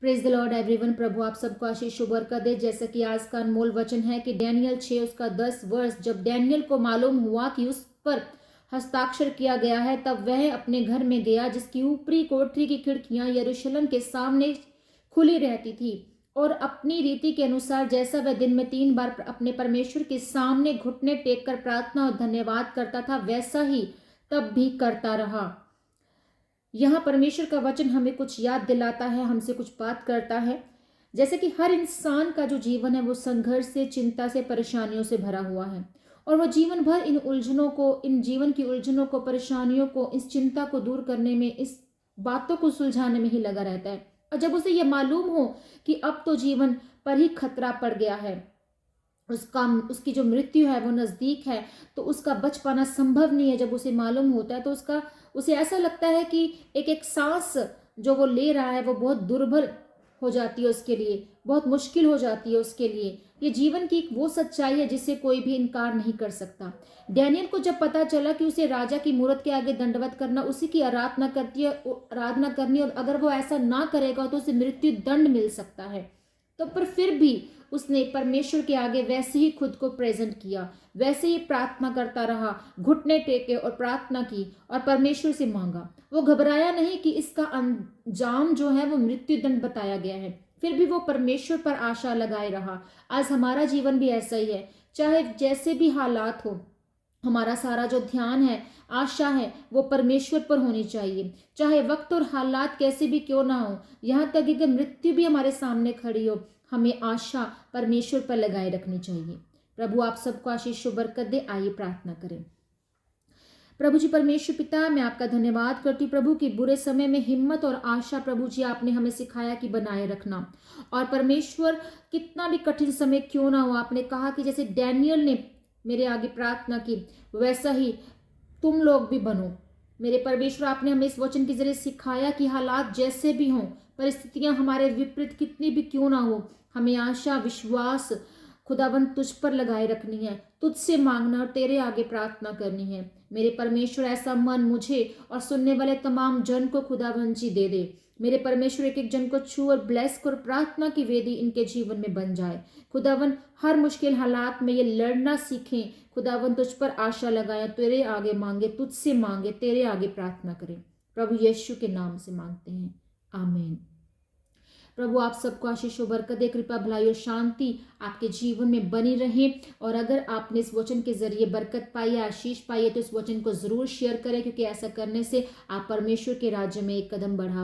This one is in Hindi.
Praise the Lord everyone. प्रभु आप सबको आशीष शुभ बरकत दे। जैसा कि आज का अनमोल वचन है कि डैनियल 6 उसका 10 वर्ष, जब डैनियल को मालूम हुआ कि उस पर हस्ताक्षर किया गया है, तब वह अपने घर में गया जिसकी ऊपरी कोठरी की खिड़कियां यरूशलेम के सामने खुली रहती थी, और अपनी रीति के अनुसार जैसा वह दिन में 3 बार अपने परमेश्वर के सामने घुटने टेक कर प्रार्थना और धन्यवाद करता था, वैसा ही तब भी करता रहा। यहाँ परमेश्वर का वचन हमें कुछ याद दिलाता है, हमसे कुछ बात करता है। जैसे कि हर इंसान का जो जीवन है वो संघर्ष से, चिंता से, परेशानियों से भरा हुआ है, और वो जीवन भर इन उलझनों को, इन जीवन की उलझनों को, परेशानियों को, इस चिंता को दूर करने में, इस बातों को सुलझाने में ही लगा रहता है। और जब उसे यह मालूम हो कि अब तो जीवन पर ही खतरा पड़ गया है, उसकी जो मृत्यु है वो नजदीक है, तो उसका बच पाना संभव नहीं है। जब उसे मालूम होता है तो उसे ऐसा लगता है कि एक एक सांस जो वो ले रहा है वो बहुत दुर्बल हो जाती है, उसके लिए बहुत मुश्किल हो जाती है उसके लिए। ये जीवन की एक वो सच्चाई है जिसे कोई भी इनकार नहीं कर सकता। डैनियल को जब पता चला कि उसे राजा की मूरत के आगे दंडवत करना, उसी की आराधना करनी, और अगर वो ऐसा ना करेगा तो उसे मृत्यु दंड मिल सकता है, तो पर फिर भी उसने परमेश्वर के आगे वैसे ही खुद को प्रेजेंट किया, वैसे ही प्रार्थना करता रहा, घुटने टेके और प्रार्थना की और परमेश्वर से मांगा। वो घबराया नहीं कि इसका अंजाम जो है वो मृत्यु दंड बताया गया है, फिर भी वो परमेश्वर पर आशा लगाए रहा। आज हमारा जीवन भी ऐसा ही है, चाहे जैसे भी हालात हो, हमारा सारा जो ध्यान है, आशा है, वो परमेश्वर पर होनी चाहिए। चाहे वक्त और हालात कैसे भी क्यों ना हो, यहाँ तक कि मृत्यु भी हमारे सामने खड़ी हो, हमें आशा परमेश्वर पर लगाए रखनी चाहिए। प्रभु आप सबको आशीष बरकत दे। आइए प्रार्थना करें। प्रभु जी परमेश्वर पिता, मैं आपका धन्यवाद करती हूँ प्रभु कि बुरे समय में हिम्मत और आशा प्रभु जी आपने हमें सिखाया कि बनाए रखना। और परमेश्वर कितना भी कठिन समय क्यों ना हो, आपने कहा कि जैसे डैनियल ने मेरे आगे प्रार्थना की, वैसा ही तुम लोग भी बनो। मेरे परमेश्वर, आपने हमें इस वचन के जरिए सिखाया कि हालात जैसे भी हों, परिस्थितियां हमारे विपरीत कितनी भी क्यों ना हो, हमें आशा, विश्वास खुदाबंद तुझ पर लगाए रखनी है, तुझसे मांगना और तेरे आगे प्रार्थना करनी है। मेरे परमेश्वर, ऐसा मन मुझे और सुनने वाले तमाम जन को खुदाबंद जी दे दे। मेरे परमेश्वर, एक एक जन को छू और ब्लेस कर, प्रार्थना की वेदी इनके जीवन में बन जाए। खुदावन हर मुश्किल हालात में ये लड़ना सीखें। खुदावन तुझ पर आशा लगाए, तेरे आगे मांगे, तुझसे मांगे, तेरे आगे प्रार्थना करें। प्रभु यीशु के नाम से मांगते हैं, आमीन। प्रभु आप सबको आशीष और बरकत दे, कृपा, भलाई और शांति आपके जीवन में बनी रहे। और अगर आपने इस वचन के जरिए बरकत पाई है, आशीष पाई है, तो इस वचन को जरूर शेयर करें, क्योंकि ऐसा करने से आप परमेश्वर के राज्य में एक कदम बढ़ा